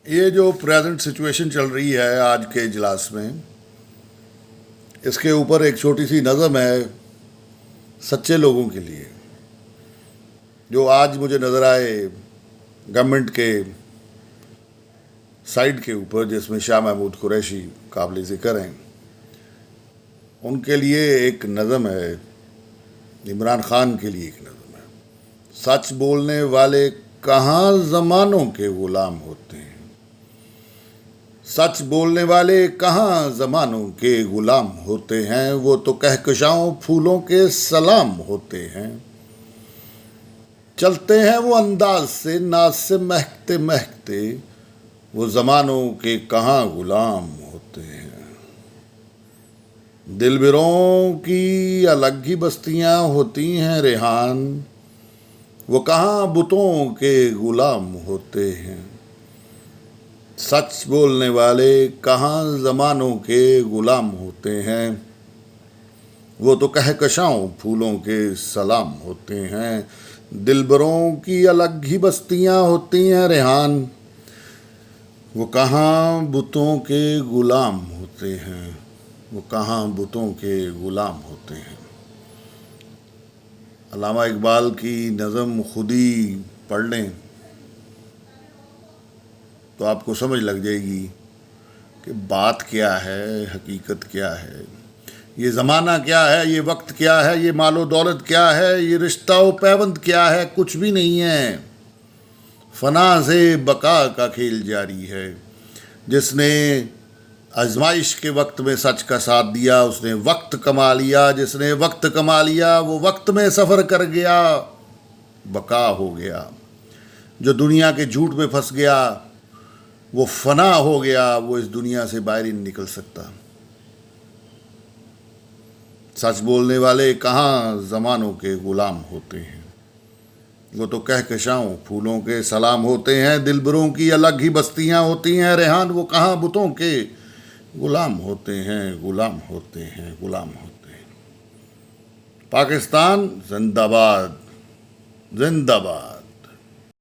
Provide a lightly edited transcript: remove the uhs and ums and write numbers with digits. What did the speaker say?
یہ جو present situation چل رہی ہے آج کے اجلاس میں، اس کے اوپر ایک چھوٹی سی نظم ہے سچے لوگوں کے لیے، جو آج مجھے نظر آئے گورنمنٹ کے سائڈ کے اوپر، جس میں شاہ محمود قریشی قابل ذکر ہیں۔ ان کے لیے ایک نظم ہے، عمران خان کے لیے ایک نظم ہے۔ سچ بولنے والے کہاں زمانوں کے غلام ہوتے ہیں، سچ بولنے والے کہاں زمانوں کے غلام ہوتے ہیں، وہ تو کہکشاؤں پھولوں کے سلام ہوتے ہیں۔ چلتے ہیں وہ انداز سے ناز سے مہکتے مہکتے، وہ زمانوں کے کہاں غلام ہوتے ہیں۔ دلبروں کی الگ ہی بستیاں ہوتی ہیں ریحان، وہ کہاں بتوں کے غلام ہوتے ہیں۔ سچ بولنے والے کہاں زمانوں کے غلام ہوتے ہیں، وہ تو کہکشاؤں پھولوں کے سلام ہوتے ہیں۔ دلبروں کی الگ ہی بستیاں ہوتی ہیں ریحان، وہ کہاں بتوں کے غلام ہوتے ہیں، وہ کہاں بتوں کے غلام ہوتے ہیں۔ علامہ اقبال کی نظم خود ہی پڑھ لیں تو آپ کو سمجھ لگ جائے گی کہ بات کیا ہے، حقیقت کیا ہے، یہ زمانہ کیا ہے، یہ وقت کیا ہے، یہ مال و دولت کیا ہے، یہ رشتہ و پیوند کیا ہے۔ کچھ بھی نہیں ہے، فنا سے بقا کا کھیل جاری ہے۔ جس نے آزمائش کے وقت میں سچ کا ساتھ دیا، اس نے وقت کما لیا۔ جس نے وقت کما لیا، وہ وقت میں سفر کر گیا، بقا ہو گیا۔ جو دنیا کے جھوٹ میں پھنس گیا، وہ فنا ہو گیا، وہ اس دنیا سے باہر ہی نہیں نکل سکتا۔ سچ بولنے والے کہاں زمانوں کے غلام ہوتے ہیں، وہ تو کہکشاؤں پھولوں کے سلام ہوتے ہیں۔ دلبروں کی الگ ہی بستیاں ہوتی ہیں ریحان، وہ کہاں بتوں کے غلام ہوتے ہیں، غلام ہوتے ہیں، غلام ہوتے ہیں۔ پاکستان زندہ باد، زندہ باد۔